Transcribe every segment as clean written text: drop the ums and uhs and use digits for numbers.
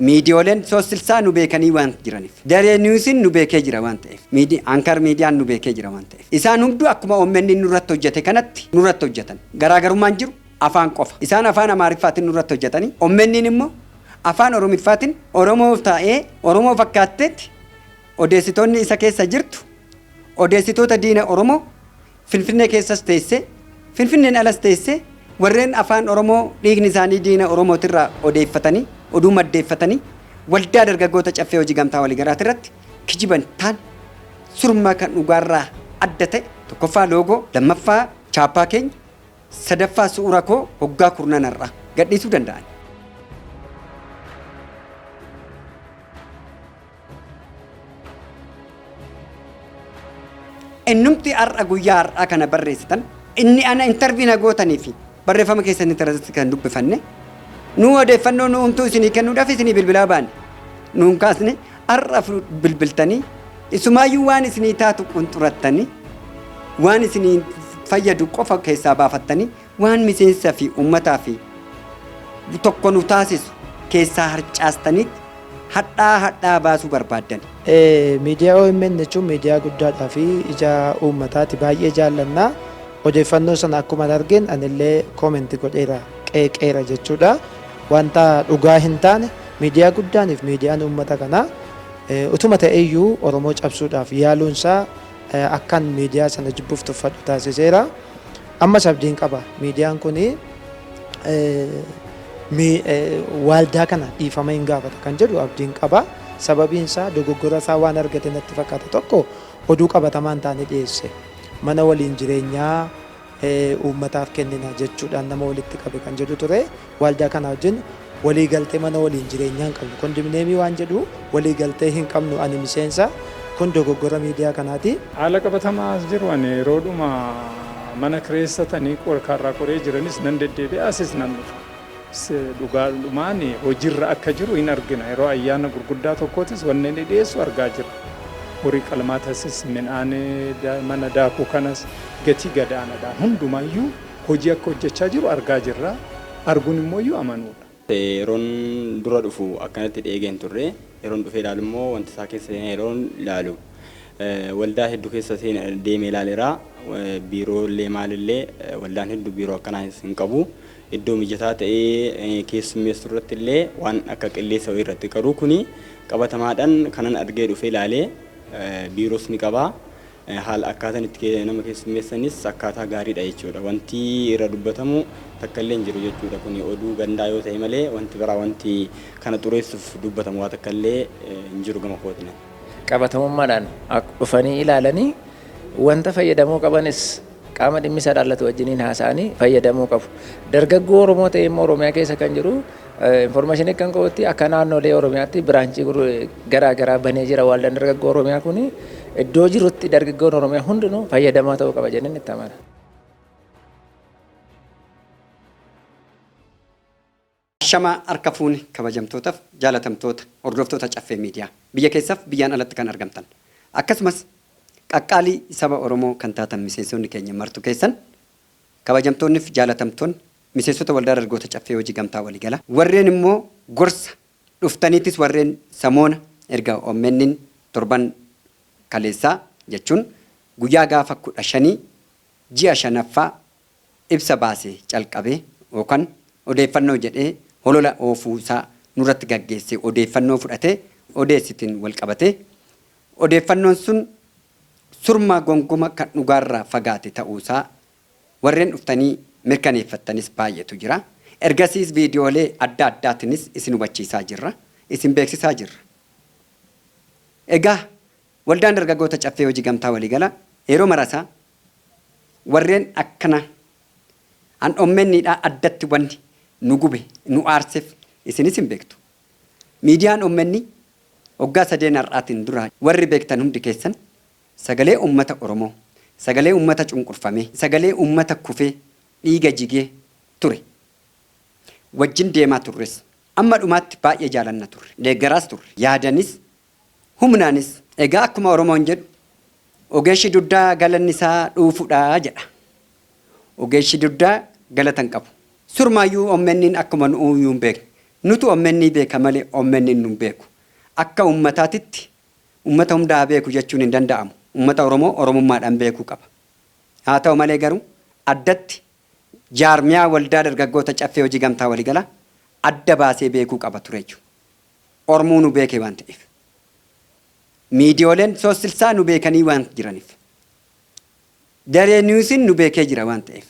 Miidiyooleen soossilsaa nu beekanii waan jiraniif. Daree niwusiin nu beekee jira waan ta'eef. Ankar miidiyaan nu beekee jira waan ta'eef. Isaan hunduu akkuma OMN nurratti hojjete kanatti nurratti hojjetan. Garaagarummaan jiru afaan qofa. Isaan afaan Amaariffaatiin nurratti hojjetanii OMN immoo afaan Oromiffaatiin Oromoo ta'ee Oromoo fakkaatteetti odeessitoonni isa keessa jirtu odeessitoota diina Oromoo Finfinnee keessas teessee Finfinneen alas teessee warreen afaan Oromoo dhiigni isaanii diina Oromootirraa odeeffatanii oduu maddeeffatanii waldaa dargaggoota caffee hojii gamtaa waliigalaati irratti kijiban taan surmaa kan dhugaarraa adda ta'e tokkoffaa loogoo lammaffaa chaappaa keenya sadaffaa su'uura koo hoggaa kurnanarraa gadhiisuu danda'an. Innumti har'a guyyaa har'aa kana barreessitan inni ana intarviina gootanii fi barreeffama keessatti irratti kan dubbifanne nu odeeffannoo nu umtuu isinii kennuudhaaf isinii bilbilaa baane nuun kaasne har'a bilbiltanii isumaayyuu waan isinii taatu qunxurattanii waan isinii fayyadu qofa keessaa baafattanii waan miseensa fi uummataa fi tokko nu taasisu keessaa harcaastaniitti hadhaa baasuu barbaaddan. Miidiyaa OMN jechuun miidiyaa guddaadhaa fi ija uummataati baay'ee jaallannaa. Odeeffannoo sana akkuma argin anillee koomentii godheera qeeqeera jechuudha. Wanta dhugaa hin taane miidiyaa guddaaniif miidiyaan uummata kanaa utuma ta'eyyuu Oromoo cabsuudhaaf yaaluunsaa akkan miidiyaa sana jibbuuf tuffadhu taasiseera. Ammas abdiin qaba miidiyaan kuni waaldaa kana dhiifama hin gaafata kan jedhu abdiin qaba. Sababiin isaa dogoggora isaa waan argate natti fakkaata tokko oduu qabatamaan taane dhiyeesse. Mana waliin jireenyaa uummataaf kennina jechuudhaan nama walitti qabe kan jedhu ture. Waaldaa kana wajjin walii galtee mana waliin jireenyaa hin qabnu. Kondominiyeemii waan jedhu walii galtee hin qabnu ani miseensa kun dogoggora miidiyaa kanaati. Haala qabatamaa as jiru ani yeroodhuma mana kireessatanii qorkaarraa qoree jiranis nan deddeebi'e asis nan dhufa. Dhugaadhumaan hojiirra akka jiru hin argina. Yeroo ayyaana gurguddaa tokkootis wanneen dhiyeessu argaa jirra. Horii qalmaatas midhaan mana daakuu kanas gatii gadaanaadhaan hundumayyuu hojii akka hojjechaa jiru argaa jirra. Arguun immoo iyyuu amanuudha. Yeroon dura dhufu akkanatti dheegeen turre yeroon dhufee ilaalu immoo wanti isaa keessa yeroon ilaalu waldaa hedduu keessa deemee ilaaleera. Biiroolee maalillee waldaan hedduu biiroo akkanaa hin qabu. Iddoo mijataa ta'ee keessummeessuu irratti illee waan akka qilleensa wayii irratti qaruu kuni qabatamaadhaan kanan argee dhufee ilaalee biiroos ni qaba. Haala akkaataan itti nama keessummeessanis akkaataa gaariidha jechuudha. Wanti irra dubbatamu takka illee hin jiru jechuudha. Kuni oduu gandaa yoo ta'e malee wanti biraa wanti kana xureessuuf dubbatamu waa takka illee hin jiru gama kootiin. Qabatamummaadhaan dhufanii ilaalanii wanta fayyadamuu qabanis qaama dhimmisaa dhaallatu wajjiniin haasa'anii fayyadamuu qabu. Dargaggoo Oromoo ta'e immoo Oromiyaa keessa kan jiru information kan qabutti akka naannolee Oromiyaatti biraanchii garaa garaa banee jira. Waldaan dargaggoo Oromiyaa kun iddoo jirutti dargaggoon Oromiyaa hundinuu fayyadamaa ta'uu qaba jennee itti amana. Shama harka fuuni kabajamtootaaf jaalatamtoota hordoftoota caffee miidiyaa biyya keessaaf biyyaan alatti kan argamtan akkasumas qaqqaalii saba Oromoo kan taatan miseensonni keenya martu keessan kabajamtoonni fi jaalatamtoonni miseensota waldaa dargaggoota caffee hojii gamtaa waliigala warreen immoo gorsa dhuftaniitis warreen samoona erga OMN torban kaleessaa jechuun guyyaa gaafa 15 ji'a 5ffaa ibsa baasee calqabee yookaan odeeffannoo jedhee holola oofuusaa nurratti gaggeessee odeeffannoo fudhatee odeessitiin wal qabatee odeeffannoon sun surma gongoma kan dhugaarraa fagaate ta'uusaa warreen dhuftanii mirkaneeffattanis baay'eetu jira. Ergasiis viidiyoolee adda addaatinis isin hubachiisaa jirra. Isin beeksisaa jirra. Egaa waldaan dargaggoota caffee hojii gamtaa waliigala yeroo marasaa warreen akkana an OMN'dhaa addatti wanni nu gube nu aarseef isinis hin beektu. Miidiyaan OMN waggaa 3 har'aatiin dura warri beektan hundi keessan sagalee ummata Oromoo, sagalee ummata cunqurfamee, sagalee ummata kufee dhiiga jigee ture. Wajjin deemaa turres amma dhumaatti baay'ee jaalanna turre. Deeggaraas turre. Yaadanis humnaanis egaa akkuma Oromoon jedhu ogeessi duddaa galanni isaa dhuufudha jedha. Ogeessi duddaa galatan qabu. Surmaayyuu OMN'n akkuma nu'uyyuu hin beekne nutu ommenni beeka malee ommenni nu beeku akka ummataatitti ummata hundaa beeku jechuun hin danda'amu ummata Oromoo Oromummaadhaan beekuu qaba haa ta'u malee garuu addatti jaarmiyaa waldaa dargaggoota caffee hojii gamtaa waliigalaa adda baasee beekuu qaba ture jechuudha Oromoo nu beekee waan ta'eef miidiyooleen soossilsaa nu beekanii waan jiraniif daree niwusiin nu beekee jira waan ta'eef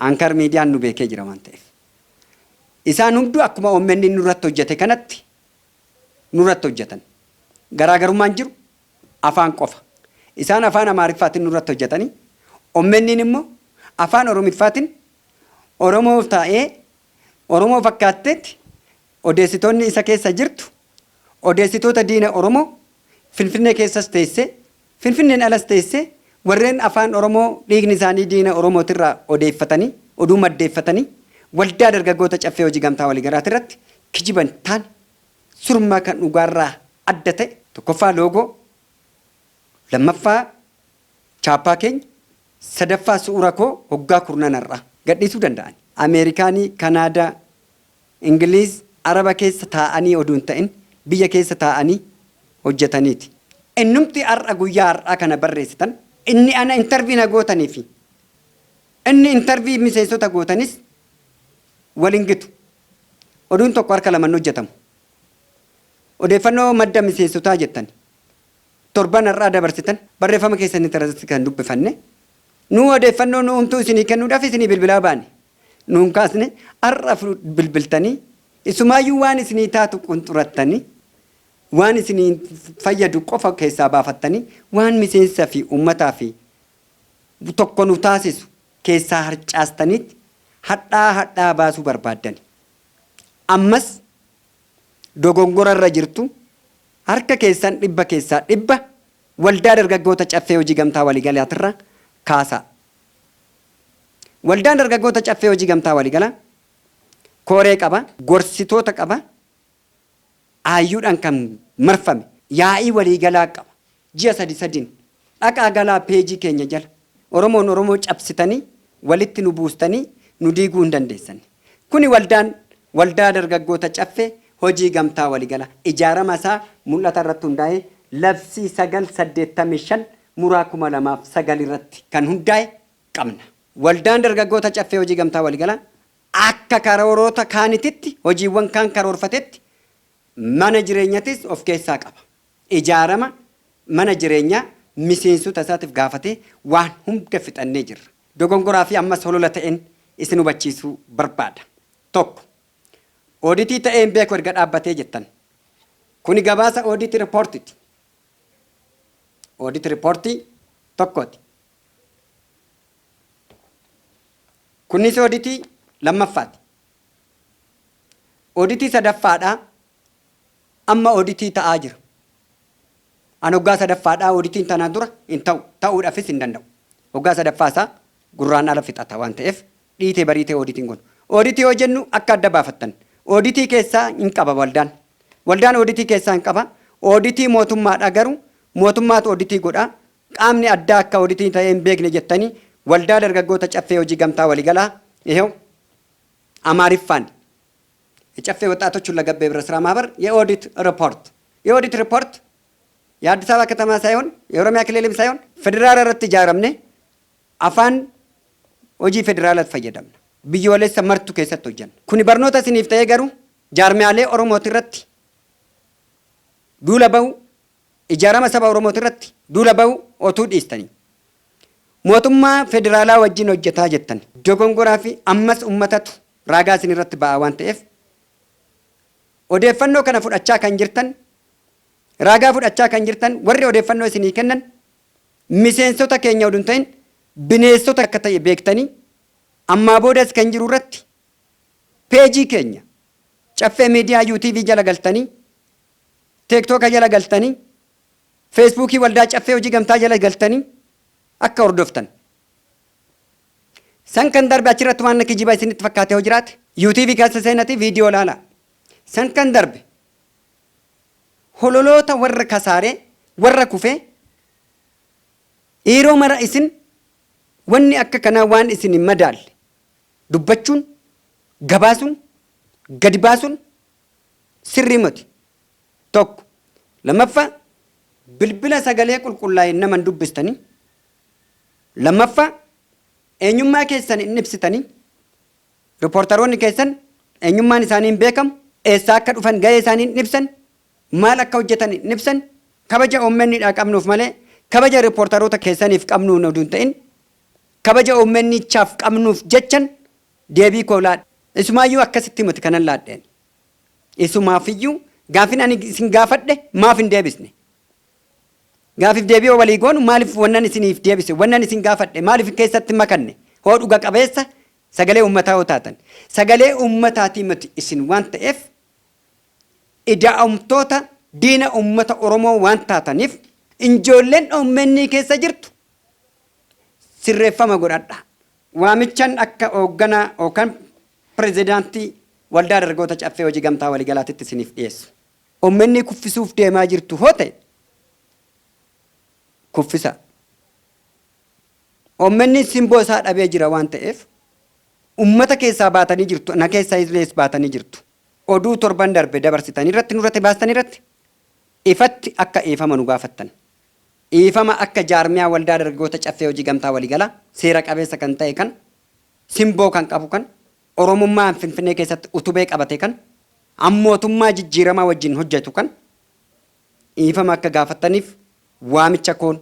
ankar miidiyaan nu beekee jira waan ta'eef isaan hunduu akkuma ommenni nurratti hojjete kanatti nurratti hojjetan garaagarummaan jiru afaan qofa isaan afaan amaariffaatiin nurratti hojjetanii ommenniin immoo afaan oromiffaatiin Oromoo ta'ee Oromoo fakkaatteetti odeessitoonni isa keessa jirtu odeessitoota diina Oromoo Finfinnee keessas teessee Finfinneen alas teessee warreen afaan Oromoo dhiigni isaanii diina Oromootirraa odeeffatanii oduu maddeeffatanii waldaa dargaggoota caffee hojii gamtaa waliigalaa irratti kijiban taan surmaa kan dhugaarraa adda ta'e tokkoffaa loogoo lammaffaa chaappaa keenya sadaffaa suura koo hoggaa kurnanarraa gadhiisuu danda'an Ameerikaanii Kanaadaa Ingiliiz Araba keessa taa'anii oduun ta'in biyya keessa taa'anii hojjetaniiti innumti har'a guyyaa har'aa kana barreessitan inni ana intervii na gootanii fi inni intervii miseensota gootanis waliin gitu oduun tokko harka lamaan hojjetamu odeeffannoo madda miseensotaa jettan torban har'aa dabarsitan barreeffama keessanii tarasitti kan dubbifanne nu odeeffannoo nu humtuu isinii kennuudhaaf isinii bilbilaa baane nuun kaasne har'a bilbiltanii isumaayyuu waan isinii taatu qunxurattanii waan isinii fayyadu qofa keessaa baafattanii waan miseensa fi ummataa fi tokko nu taasisu keessaa harcaastaniitti hadhaa baasuu barbaaddan ammas dogongorarra jirtu harka keessan dhibba keessaa dhibba waldaa dargaggoota caffee hojii gamtaa waliigalaatirra kaasaa waldaan dargaggoota caffee hojii gamtaa waliigalaa koree qaba gorsitoota qaba ayyuudhaan kan marfame yaa'ii waliigalaa qaba ji'a sadiin dhaqaa galaa peejii keenya jala Oromoo cabsitanii walitti nu buustanii nu diiguu hin dandeessan kuni waldaa dargaggoota caffee hojii gamtaa waliigalaa ijaarama isaa mul'ata irratti hundaa'ee labsii 985 muraa 2009 irratti kan hundaa'e qabna waldaan dargaggoota caffee hojii gamtaa waliigalaa akka karoorota kaanititti hojiiwwan kaan karoorfatetti mana jireenyatis of keessaa qaba ijaarama mana jireenyaa miseensota isaatiif gaafatee waan hunda fixannee jirra dogongoraa fi ammas holola ta'een isin hubachiisuu barbaada tokko ooditii ta'een beeku erga dhaabbatee jettan kuni gabaasa ooditi ripoortiti ooditi ripoortii tokkooti kunis ooditii lammaffaati ooditii sadaffaadhaa amma ooditii ta'aa jira an hoggaa sadaffaadhaa ooditiin tanaa dura hin ta'uudhaafis hin danda'u hoggaa sadaffaasaa gurraan ala fixata waan ta'eef dhiitee bariitee ooditiin kun ooditii yoo jennu akka adda baafattan ooditii keessaa hin qaba waldaan ooditii keessaa hin qaba ooditii mootummaadha garuu mootummaatu ooditii godha qaamni addaa akka ooditii ta'ee hin beekne jettanii waldaa dargaggoota caffee hojii gamtaa waliigalaa ይሄው አማሪፋን የጨፌ ወጣቶች ሁለገብ ህብረት ስራ ማህበር የኦዲት ሪፖርት የአዲስ አበባ ከተማ ሳይሆን የኦሮሚያ ክልልም ሳይሆን ፌደራል ረት ጃረምኔ አፋን ሆጂ ፌደራል ፈየደምና ብዮሌ ሰመርቱ ከሰጥ ወጀን ኩኒ በርኖታ ሲኒፍተ የገሩ ጃርሚያሌ ኦሮሞት ረት ዱለበው ኢጃራማ ሰባ ኦሮሞት ረት ዱለበው ኦቱ ዲስተኒ ሞቱማ ፌደራላ ወጅን ወጀታ ጀተን ዶጎንጎራ ፊ አመስ ኡመተቱ ራጋ ሲንረት ባዋን ተኤፍ ኦዴፈኖ ከነ ፉዳቻ ከንጅርተን ራጋ ፉዳቻ ከንጅርተን ወሬ ኦዴፈኖ ሲኒ ከነን ሚሴንሶታ ኬኛው ዱንተን ቢኔሶታ ከተይ ቤክተኒ አማ ቦደስ ከንጅሩረት ፔጂ ኬኛ ጨፌ ሚዲያ ዩቲቪ ጀለገልተኒ ቲክቶክ ጀለገልተኒ ፌስቡክ ወልዳ ጨፌ ወጂ ገምታ ጀለገልተኒ akka hordoftan san kan darbe achirratti waan kijiba isinitti fakkaate hoo jiraate yuutiivii keessa seenati viidiyoo laala san kan darbe hololoota warra kasaaree warra kufee yeroo mara isin wanni akka kanaa waan isin hin madaalle dubbachuun gabaasuun gadi baasuun sirrii miti. Tokko lammaffaa bilbila sagalee qulqullaa'e nama dubbistanii lammaffaa eenyummaa keessan hin ibsitanii ripoortaroonni keessan eenyummaan isaanii hin beekamu eessaa akka dhufan ga'ee isaanii hin ibsan maal akka hojjetan hin ibsan kabaja uummanniidhaa qabnuuf malee kabaja ripoortaroota keessaniif qabnuun oduu hin ta'in kabaja uummannichaaf qabnuuf jechan deebii koo laadha. Isumaayyuu akkasitti miti kanan laadheen. Isumaafiyyuu gaafin ani isin gaafadhe maaf hin deebisne. Gaafiif deebii walii goonu maaliif wannan isiniif deebise wannan isin gaafadhe maaliif keessatti makanne hoo dhuga qabeessa sagalee uummataa yoo taatan sagalee uummataatii miti isin waan ta'eef ida'amtoota diina uummata Oromoo waan taataniif ijoolleen uummanni keessa jirtu sirreeffama godhadha. Waamichaan akka hoogganaa yookaan pirezidaantii waldaa dargaggoota caffee hojii gamtaa waliigalaatitti isiniif dhiyeessu. Uummanni kuffisuuf deemaa jirtu hoo ta'e kuffisa. Uummanni simboo isaa dhabee jira waan ta'eef uummata keessaa baatanii jirtu na keessaa ilees baatanii jirtu. Oduu torban darbe dabarsitanii irratti nurratti baastanii irratti ifatti akka eefama nu gaafattan. Eefama akka jaarmiyaa waldaa dargaggoota caffee hojii gamtaa waliigalaa seera qabeessa kan ta'e kan simboo kan qabu kan Oromummaan Finfinnee keessatti utubee qabate kan ammootummaa jijjiiramaa wajjin hojjetu kan eefama akka gaafattaniif waamicha koon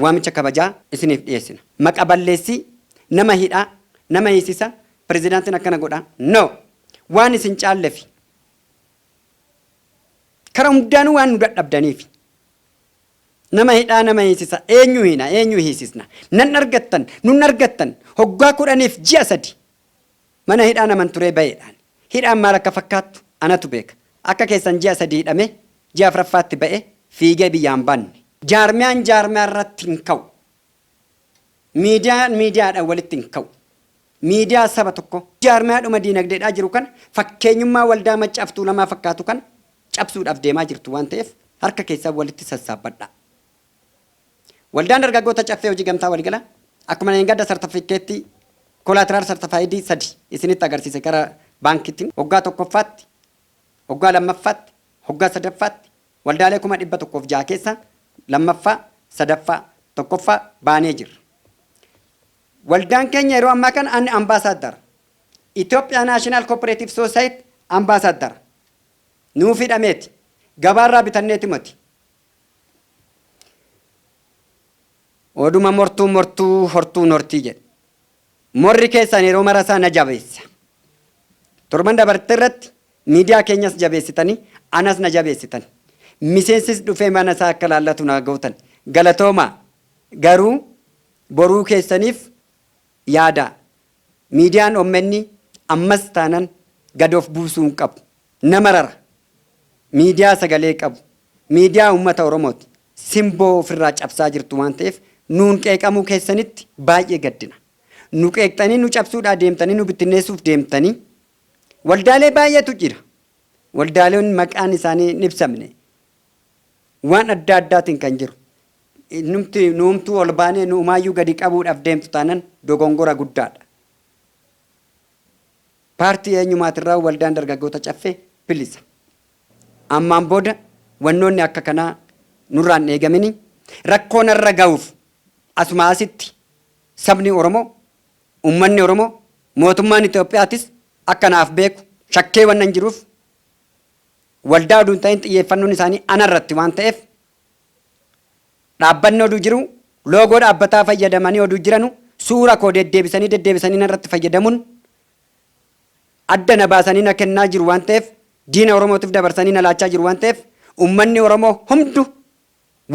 waamicha kabajaa isiniif dhiyeessina. Maqa balleessii nama hidhaa nama hiisisa pirezidaantiin akkana godhaa no waan isin caalleef karaa hundaanuu waan nu dadhabdaniif nama hidhaa nama hiisisa eenyu hina eenyu hiisisna nan argattan nun argattan hoggaa 10 ji'a 3 mana hidhaa naman turee ba'eedhaan hidhaan maal akka fakkaattu anatu beeka akka keessan ji'a 3 hidhame ji'a 4ffaatti ba'e fiigee biyyaan baanne jaarmiyaan jaarmiyaa irratti hin ka'u miidiyaadhaan walitti hin ka'u miidiyaa saba tokko jaarmiyaadhuma diinagdeedhaa jiru kan fakkeenyummaa waldaa maccaaftuu lamaa fakkaatu kan cabsuudhaaf deemaa jirtu waan ta'eef harka keessaa walitti sassaabbadha. Waldaan dargaggoota caffee hojii gamtaa waliigalaa akkuma hin gadda sartifikeettii koolaatiraal sartifaayidii 3 isinitti agarsiise gara baankiitiin hoggaa 1ffaatti hoggaa 2ffaatti hoggaa 3ffaatti waldaalee 106 keessa 2ffaa 3ffaa 1ffaa baanee jirra. Waldaan keenya yeroo ammaa kana ani ambaasaadara Itoophiyaa Naashinaal Kooperaatiif Soosayit ambaasaadara nuuf hidhameeti gabaarraa bitanneeti moti. Oduma mortuu hortuu nortii jedhe. Morri keessan yeroo marasaa na jabeessa. Torban dabarte irratti miidiyaa keenyas jabeessitanii anas na jabeessitan. Miseensis dhufee mana isaa akka laallatu na gootan. Galatoomaa garuu boruu keessaniif yaada. Miidiyaan OMN ammas taanan gadoof buusuu hin qabu. Nama rara. Miidiyaa sagalee qabu. Miidiyaa uummata Oromooti. Simboo ofirraa cabsaa jirtu waan ta'eef nuun qeeqamuu keessanitti baay'ee gaddina. Nu qeeqxanii nu cabsuudhaa deemtanii nu bittinneessuuf deemtanii waldaalee baay'eetu jira. Waldaaleen maqaan isaanii hin ibsamne waan adda addaatiin kan jiru. Nuumtuu ol baanee nuumaayyuu gadi qabuudhaaf deemtu taanan dogongora guddaadha. Paartii eenyumaatirraa waldaan dargaggoota caffee bilisa. Ammaan booda wannoonni akka kanaa nurraan eegamini rakkoon irra ga'uuf asuma asitti sabni Oromoo ummanni Oromoo mootummaan Itoophiyaatis akkanaaf beeku shakkee wannan jiruuf waldaa oduun ta'in xiyyeeffannoon isaanii anarratti waan ta'eef dhaabbanni oduu jiru loogoo dhaabbataa fayyadamanii oduu jiranu suura koo deddeebisanii narratti fayyadamuun adda na baasanii na kennaa jiru waan ta'eef diina Oromootiif dabarsanii na laachaa jiru waan ta'eef ummanni Oromoo hundu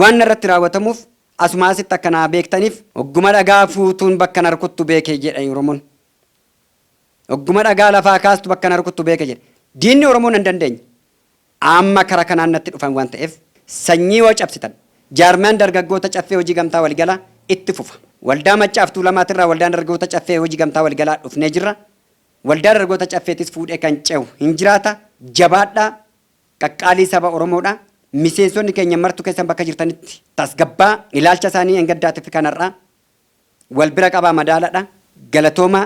waan narratti raawwatamuuf asuma asitti akkanaa beektaniif ogguma dhagaa fuutuun bakka narkuttu beekee jedha Oromoon. Ogguma dhagaa lafaa kaastu bakka narkuttu beekee jedha. Diinni Oromoon hin dandeenye. Amma kara kanaan natti dhufan waan ta'eef sanyii yoo cabsitan jaarmiyaan dargaggoota caffee hojii gamtaa waliigalaa itti fufa. Waldaa maccaaftuu lamaatirraa waldaan dargaggoota caffee hojii gamtaa waliigalaa dhufnee jirra. Waldaa dargaggoota caffeetis fuudhee kan ce'u hin jiraata. Jabaadhaa qaqqaalii saba Oromoodhaa. Miseensonni keenya martu keessan bakka jirtanitti tasgabbaa ilaalcha isaanii engaddaatiif kanarraa wal bira qabaa madaaladha. Galatoomaa